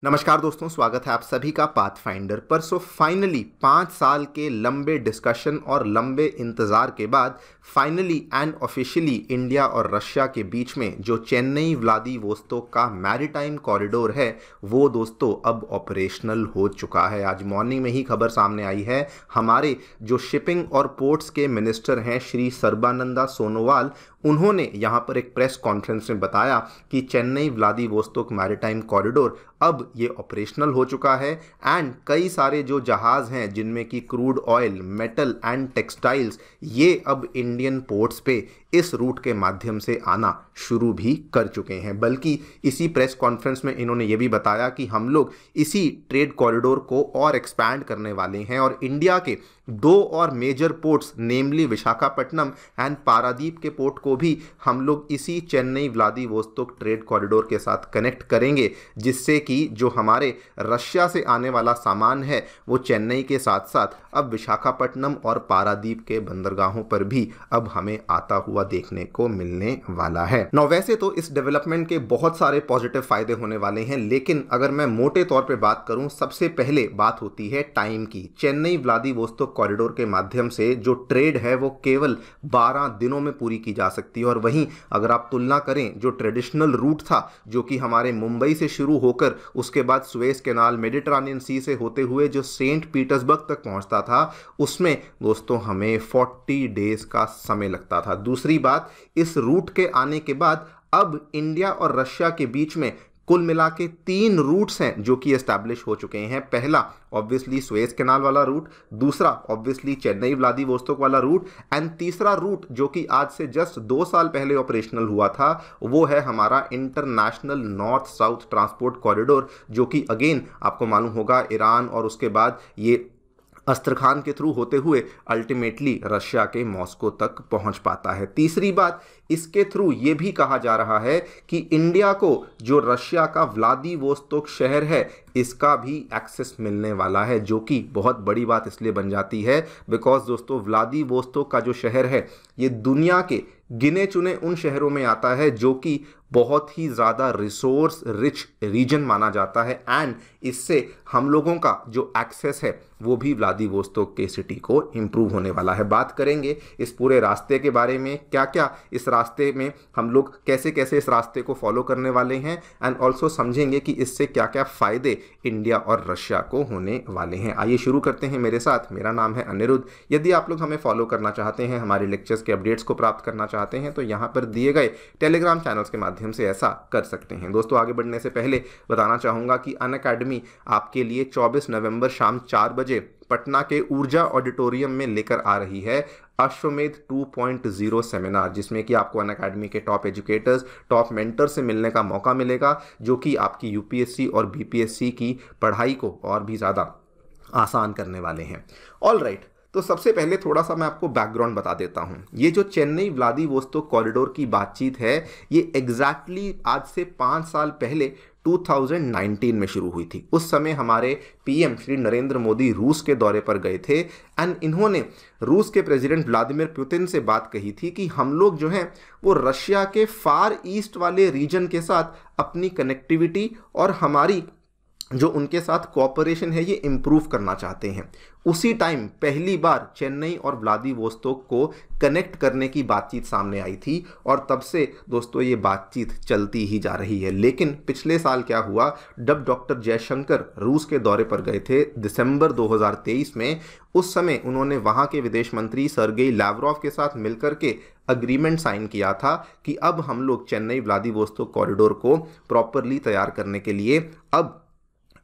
नमस्कार दोस्तों, स्वागत है आप सभी का पाथफाइंडर पर। फाइनली 5 साल के लंबे डिस्कशन और लंबे इंतज़ार के बाद फाइनली एंड ऑफिशियली इंडिया और रशिया के बीच में जो चेन्नई व्लादिवोस्तोक का मैरीटाइम कॉरिडोर है वो दोस्तों अब ऑपरेशनल हो चुका है। आज मॉर्निंग में ही खबर सामने आई है। हमारे जो शिपिंग और पोर्ट्स के मिनिस्टर हैं श्री सर्बानंदा सोनोवाल, उन्होंने यहाँ पर एक प्रेस कॉन्फ्रेंस में बताया कि चेन्नई व्लादिवोस्तोक मैरीटाइम कॉरिडोर अब ये ऑपरेशनल हो चुका है एंड कई सारे जो जहाज़ हैं जिनमें कि crude oil, metal and textiles, ये अब इंडियन पोर्ट्स पे इस रूट के माध्यम से आना शुरू भी कर चुके हैं। बल्कि इसी प्रेस कॉन्फ्रेंस में इन्होंने ये भी बताया कि हम लोग इसी ट्रेड कॉरिडोर को और एक्सपैंड करने वाले हैं और इंडिया के 2 और major ports namely Visakhapatnam and Paradip के पोर्ट को भी हम लोग इसी चेन्नई व्लादिवोस्तोक ट्रेड कॉरिडोर के साथ कनेक्ट करेंगे, जिससे कि जो हमारे रशिया से आने वाला सामान है वो चेन्नई के साथ साथ अब विशाखापट्टनम और पारादीप के बंदरगाहों पर भी अब हमें आता हुआ देखने को मिलने वाला है। वैसे तो इस डेवलपमेंट के बहुत सारे पॉजिटिव फायदे होने वाले हैं, लेकिन अगर मैं मोटे तौर पे बात करूं, सबसे पहले बात होती है टाइम की। चेन्नई व्लादिवोस्तोक कॉरिडोर के माध्यम से जो ट्रेड है वो केवल 12 दिनों में पूरी की जा सकती है। और वहीं अगर आप तुलना करें जो ट्रेडिशनल रूट था जो कि हमारे मुंबई से शुरू होकर उसके बाद सुएज कैनाल, मेडिटरेनियन सी से होते हुए जो सेंट पीटर्सबर्ग तक पहुंचता था, उसमें दोस्तों हमें 40 डेज का समय लगता था। दूसरी बात, इस रूट के आने के बाद अब इंडिया और रशिया के बीच में कुल मिला के 3 रूट्स हैं जो कि एस्टैब्लिश हो चुके हैं। पहला ऑब्वियसली सुएज कैनाल वाला रूट, दूसरा ऑब्वियसली चेन्नई व्लादिवोस्तोक वाला रूट एंड तीसरा रूट जो कि आज से जस्ट 2 साल पहले ऑपरेशनल हुआ था वो है हमारा international north south transport corridor, जो कि अगेन आपको मालूम होगा ईरान और उसके बाद ये अस्त्रखान के थ्रू होते हुए अल्टीमेटली रशिया के मॉस्को तक पहुंच पाता है। तीसरी बात, इसके थ्रू ये भी कहा जा रहा है कि इंडिया को जो रशिया का व्लादिवोस्तोक शहर है इसका भी एक्सेस मिलने वाला है, जो कि बहुत बड़ी बात इसलिए बन जाती है बिकॉज दोस्तों व्लादिवोस्तोक का जो शहर है ये दुनिया के गिने चुने उन शहरों में आता है जो कि बहुत ही ज़्यादा रिसोर्स रिच रीजन माना जाता है एंड इससे हम लोगों का जो एक्सेस है वो भी व्लादिवोस्तोक के सिटी को इम्प्रूव होने वाला है। बात करेंगे इस पूरे रास्ते के बारे में, क्या क्या इस रास्ते में हम लोग कैसे कैसे इस रास्ते को फॉलो करने वाले हैं एंड ऑल्सो समझेंगे कि इससे क्या क्या फ़ायदे इंडिया और रशिया को होने वाले हैं। आइए शुरू करते हैं मेरे साथ। मेरा नाम है अनिरुद्ध। यदि आप लोग हमें फॉलो करना चाहते हैं, हमारे लेक्चर्स के अपडेट्स को प्राप्त करना चाहते हैं, तो यहाँ पर दिए गए टेलीग्राम चैनल्स के माध्यम से ऐसा कर सकते हैं। दोस्तों आगे बढ़ने से पहले बताना चाहूँगा कि अनअकैडमी आपके लिए 24 नवंबर शाम 4 बजे पटना के ऊर्जा ऑडिटोरियम में लेकर आ रही है अश्वमेध 2.0 सेमिनार, जिसमें कि आपको अनअकैडमी के टॉप एजुकेटर्स, टॉप मेंटर से मिलने का मौका मिलेगा, जो कि आपकी यूपीएससी और बीपीएससी की पढ़ाई को और भी ज़्यादा आसान करने वाले हैं। ऑल राइट, तो सबसे पहले थोड़ा सा मैं आपको बैकग्राउंड बता देता हूँ। ये जो चेन्नई व्लादिवोस्तोक कॉरिडोर की बातचीत है ये एग्जैक्टली आज से 5 साल पहले 2019 में शुरू हुई थी। उस समय हमारे पीएम श्री नरेंद्र मोदी रूस के दौरे पर गए थे एंड इन्होंने रूस के प्रेसिडेंट व्लादिमीर पुतिन से बात कही थी कि हम लोग जो हैं वो रशिया के फार ईस्ट वाले रीजन के साथ अपनी कनेक्टिविटी और हमारी जो उनके साथ कोऑपरेशन है ये इम्प्रूव करना चाहते हैं। उसी टाइम पहली बार चेन्नई और व्लादिवोस्तोक को कनेक्ट करने की बातचीत सामने आई थी और तब से दोस्तों ये बातचीत चलती ही जा रही है। लेकिन पिछले साल क्या हुआ, जब डॉक्टर जयशंकर रूस के दौरे पर गए थे दिसंबर 2023 में, उस समय उन्होंने वहाँ के विदेश मंत्री सर्गेई लैवरोव के साथ मिलकर के अग्रीमेंट साइन किया था कि अब हम लोग चेन्नई व्लादिवोस्तोक कॉरिडोर को प्रॉपरली तैयार करने के लिए अब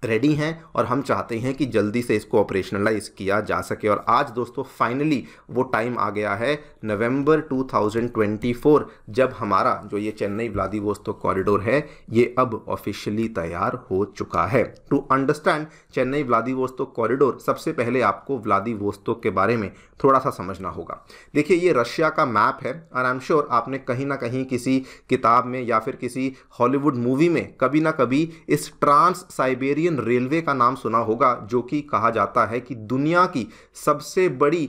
रेडी हैं और हम चाहते हैं कि जल्दी से इसको ऑपरेशनलाइज किया जा सके। और आज दोस्तों फाइनली वो टाइम आ गया है नवंबर 2024, जब हमारा जो ये चेन्नई व्लादिवोस्तोक कॉरिडोर है ये अब ऑफिशियली तैयार हो चुका है। To understand Chennai Vladivostok corridor, सबसे पहले आपको व्लादिवोस्तोक के बारे में थोड़ा सा समझना होगा। देखिए ये रशिया का मैप है और आई एम श्योर आपने कहीं ना कहीं किसी किताब में या फिर किसी हॉलीवुड मूवी में कभी ना कभी इस ट्रांस साइबेरियन रेलवे का नाम सुना होगा, जो कि कहा जाता है कि दुनिया की सबसे बड़ी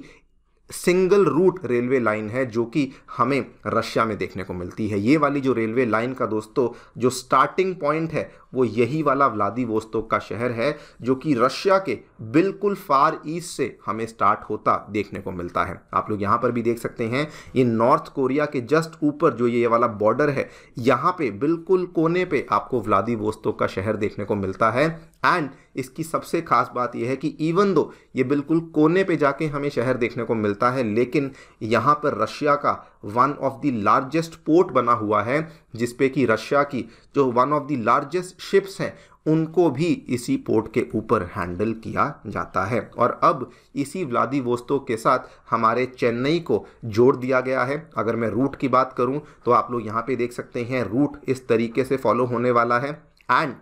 सिंगल रूट रेलवे लाइन है जो कि हमें रशिया में देखने को मिलती है। ये वाली जो रेलवे लाइन का दोस्तों जो स्टार्टिंग पॉइंट है वो यही वाला व्लादिवोस्तोक का शहर है जो कि रशिया के बिल्कुल फार ईस्ट से हमें स्टार्ट होता देखने को मिलता है। आप लोग यहाँ पर भी देख सकते हैं, ये नॉर्थ कोरिया के जस्ट ऊपर जो ये वाला बॉर्डर है, यहाँ पे बिल्कुल कोने पे आपको व्लादिवोस्तोक का शहर देखने को मिलता है। एंड इसकी सबसे खास बात यह है कि इवन दो ये बिल्कुल कोने पे जाके हमें शहर देखने को मिलता है, लेकिन यहाँ पर रशिया का one of the largest port बना हुआ है, जिसपे कि रशिया की जो one of the largest ships हैं उनको भी इसी पोर्ट के ऊपर हैंडल किया जाता है। और अब इसी व्लादिवोस्तोक के साथ हमारे चेन्नई को जोड़ दिया गया है। अगर मैं रूट की बात करूं तो आप लोग यहाँ पे देख सकते हैं, रूट इस तरीके से फॉलो होने वाला है। एंड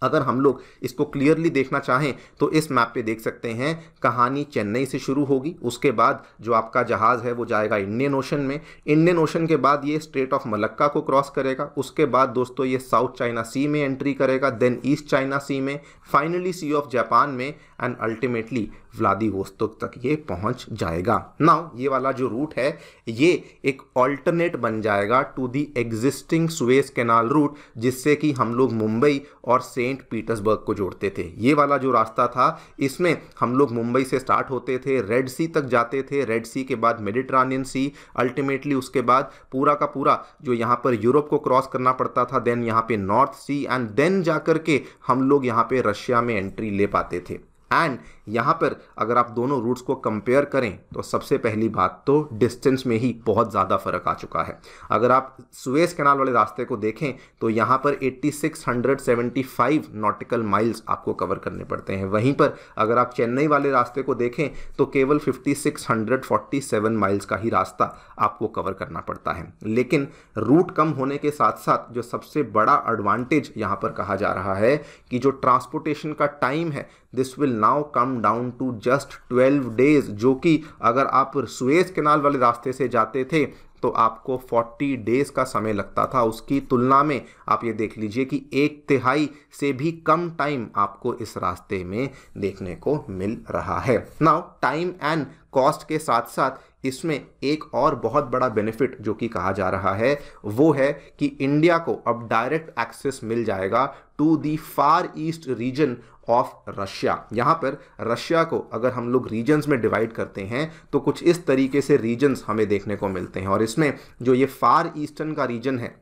अगर हम लोग इसको क्लियरली देखना चाहें तो इस मैप पे देख सकते हैं, कहानी चेन्नई से शुरू होगी, उसके बाद जो आपका जहाज़ है वो जाएगा इंडियन ओशन में, इंडियन ओशन के बाद ये स्ट्रेट ऑफ मलक्का को क्रॉस करेगा, उसके बाद दोस्तों ये साउथ चाइना सी में एंट्री करेगा, देन ईस्ट चाइना सी में, फाइनली सी ऑफ जापान में, एंड अल्टीमेटली व्लादिवोस्तोक तक ये पहुंच जाएगा। नाउ ये वाला जो रूट है ये एक ऑल्टरनेट बन जाएगा to the existing Suez canal route, जिससे कि हम लोग मुंबई और सेंट पीटर्सबर्ग को जोड़ते थे। ये वाला जो रास्ता था इसमें हम लोग मुंबई से स्टार्ट होते थे, रेड सी तक जाते थे, रेड सी के बाद मेडिटरेनियन सी, अल्टीमेटली उसके बाद पूरा का पूरा जो यहाँ पर यूरोप को क्रॉस करना पड़ता था, देन यहाँ पे नॉर्थ सी, एंड देन जाकर के हम लोग यहाँ पे रशिया में एंट्री ले पाते थे। एंड यहाँ पर अगर आप दोनों रूट्स को कंपेयर करें तो सबसे पहली बात तो डिस्टेंस में ही बहुत ज़्यादा फर्क आ चुका है। अगर आप सुएज कैनाल वाले रास्ते को देखें तो यहाँ पर 8675 नॉटिकल माइल्स आपको कवर करने पड़ते हैं, वहीं पर अगर आप चेन्नई वाले रास्ते को देखें तो केवल 5647 माइल्स का ही रास्ता आपको कवर करना पड़ता है। लेकिन रूट कम होने के साथ साथ जो सबसे बड़ा एडवांटेज यहाँ पर कहा जा रहा है कि जो ट्रांसपोर्टेशन का टाइम है this will now come down to just 12 days, जो कि अगर आप सुएज कैनाल वाले रास्ते से जाते थे तो आपको 40 डेज का समय लगता था, उसकी तुलना में आप ये देख लीजिए कि 1/3 से भी कम टाइम आपको इस रास्ते में देखने को मिल रहा है। नाउ टाइम एंड कॉस्ट के साथ साथ इसमें एक और बहुत बड़ा बेनिफिट जो कि कहा जा रहा है वो है कि इंडिया को अब डायरेक्ट एक्सेस मिल जाएगा to the far east region of Russia. यहाँ पर रशिया को अगर हम लोग रीजन्स में डिवाइड करते हैं तो कुछ इस तरीके से रीजन्स हमें देखने को मिलते हैं, और इसमें जो ये फार ईस्टर्न का रीजन है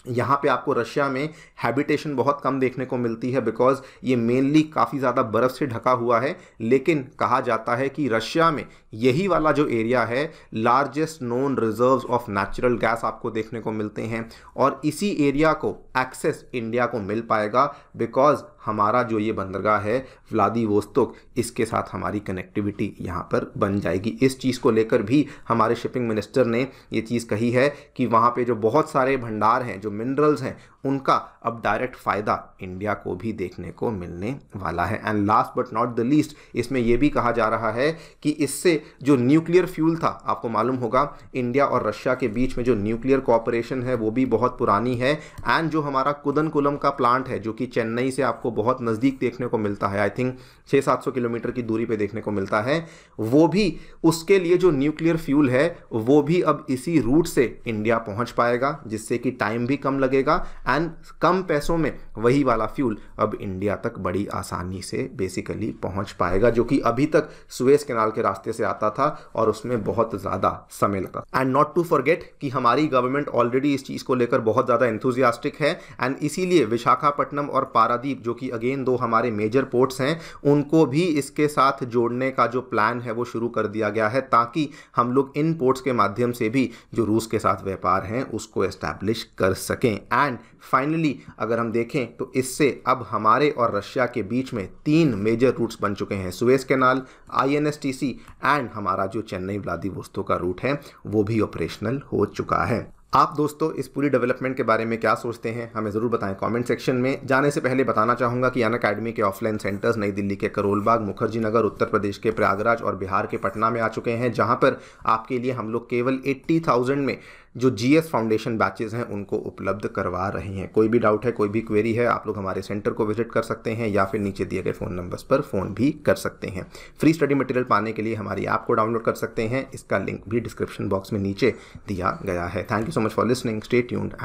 यहाँ पे आपको रशिया में हैबिटेशन बहुत कम देखने को मिलती है, बिकॉज ये मेनली काफ़ी ज़्यादा बर्फ़ से ढका हुआ है। लेकिन कहा जाता है कि रशिया में यही वाला जो एरिया है largest known reserves of natural gas आपको देखने को मिलते हैं, और इसी एरिया को एक्सेस इंडिया को मिल पाएगा बिकॉज हमारा जो ये बंदरगाह है व्लादिवोस्तोक, इसके साथ हमारी कनेक्टिविटी यहाँ पर बन जाएगी। इस चीज़ को लेकर भी हमारे शिपिंग मिनिस्टर ने ये चीज़ कही है कि वहाँ पे जो बहुत सारे भंडार हैं, जो मिनरल्स हैं, उनका अब डायरेक्ट फ़ायदा इंडिया को भी देखने को मिलने वाला है। And last but not the least, इसमें यह भी कहा जा रहा है कि इससे जो न्यूक्लियर फ्यूल था, आपको मालूम होगा इंडिया और रशिया के बीच में जो न्यूक्लियर कोऑपरेशन है वो भी बहुत पुरानी है। एंड जो हमारा कुदनकुलम का प्लांट है जो कि चेन्नई से आपको बहुत नज़दीक देखने को मिलता है, आई थिंक 600-700 किलोमीटर की दूरी पे देखने को मिलता है, वो भी उसके लिए जो न्यूक्लियर फ्यूल है वो भी अब इसी रूट से इंडिया पहुंच पाएगा, जिससे कि टाइम भी कम लगेगा एंड कम पैसों में वही वाला फ्यूल अब इंडिया तक बड़ी आसानी से बेसिकली पहुंच पाएगा, जो कि अभी तक सुएज कैनाल के रास्ते से आता था और उसमें बहुत ज़्यादा समय लगता। एंड नॉट टू फॉरगेट कि हमारी गवर्नमेंट ऑलरेडी इस चीज़ को लेकर बहुत ज़्यादा एंथुजियास्टिक है, एंड इसीलिए विशाखापट्टनम और पारादीप जो कि अगेन दो हमारे मेजर पोर्ट्स हैं, उनको भी इसके साथ जोड़ने का जो प्लान है वो शुरू कर दिया गया है, ताकि हम लोग इन पोर्ट्स के माध्यम से भी जो रूस के साथ व्यापार हैं उसको एस्टैब्लिश कर सकें। एंड फाइनली अगर हम देखें तो इससे अब हमारे और रशिया के बीच में 3 मेजर रूट्स बन चुके हैं, सुएज कैनाल, INSTC एंड हमारा जो चेन्नई व्लादिवोस्तोक का रूट है वो भी ऑपरेशनल हो चुका है। आप दोस्तों इस पूरी डेवलपमेंट के बारे में क्या सोचते हैं हमें ज़रूर बताएं कमेंट सेक्शन में। जाने से पहले बताना चाहूँगा कि अनअकैडमी के ऑफलाइन सेंटर्स नई दिल्ली के करोल बाग, मुखर्जी नगर, उत्तर प्रदेश के प्रयागराज और बिहार के पटना में आ चुके हैं, जहां पर आपके लिए हम लोग केवल 80,000 में जो GS फाउंडेशन बैचेज़ हैं उनको उपलब्ध करवा रहे हैं। कोई भी डाउट है, कोई भी क्वेरी है, आप लोग हमारे सेंटर को विजिट कर सकते हैं या फिर नीचे दिए गए फ़ोन नंबर्स पर फ़ोन भी कर सकते हैं। फ्री स्टडी मटेरियल पाने के लिए हमारी ऐप को डाउनलोड कर सकते हैं, इसका लिंक भी डिस्क्रिप्शन बॉक्स में नीचे दिया गया है। Thank you so much for listening, stay tuned and